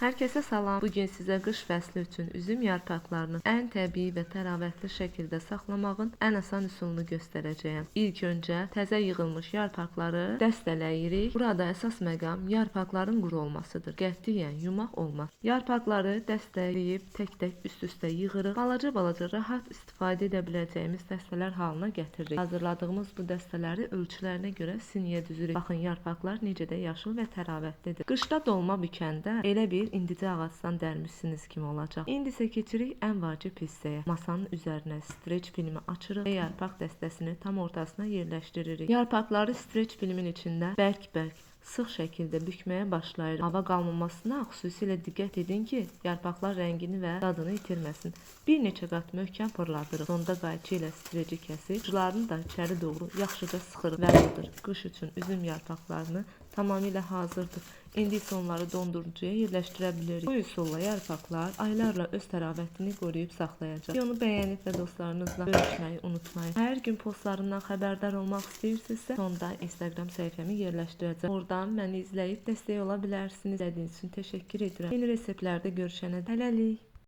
Herkese salam. Bugün sizə qış fəsli üçün üzüm yarpaqlarını ən təbii və təravətli şəkildə saxlamağın ən asan üsulunu göstərəcəyəm. İlk öncə təzə yığılmış yarpaqları dəstələyirik. Burada əsas məqam yarpaqların quru olmasıdır. Qətiyyən yumaq olmaz. Yarpaqları dəstələyib tək-tək üst-üstə yığırıq. Balaca-balaca rahat istifadə edə biləcəyimiz dəstələr halına gətiririk. Hazırladığımız bu dəstələri ölçülərinə görə siniyə düzürük. Baxın, yarpaqlar necə də yaşıl və təravətlidir. Qışda dolma bükəndə elə bir indicə ağacdan dərmişsiniz kimi olacaq. İndi isə keçirik ən vacib hissəyə. Masanın üzərinə streç filmi açırıq və yarpaq dəstəsini tam ortasına yerləşdiririk. Yarpaqları streç filmin içində bərk-bərk sıx şəkildə bükməyə başlayırıq. Hava qalmamasına xüsusilə diqqət edin ki, yarpaqlar rəngini və dadını itirməsin. Bir neçə qat möhkəm fırladırıq. Sonda qayçı ilə streci kəsib, uclarını da içəri doğru yaxşıca sıxırıq və budur. Qış üçün üzüm yarpaqlarını tamamilə hazırdır. İndi isə onları dondurucuya yerləşdirə bilirik. Bu üsulla yarpaqlar aylarla öz təravətini qoruyub saxlayacaq. Videonu bəyənib və dostlarınızla bölüşməyi unutmayın. Hər gün postlarımdan xəbərdar olmaq istəyirsinizsə, sonda Instagram səhifəmi yerləşdirəcəm. Oradan məni izləyib dəstək ola bilərsiniz. İzlədiyiniz üçün təşəkkür edirəm. Yeni reseptlərdə görüşənədək hələlik.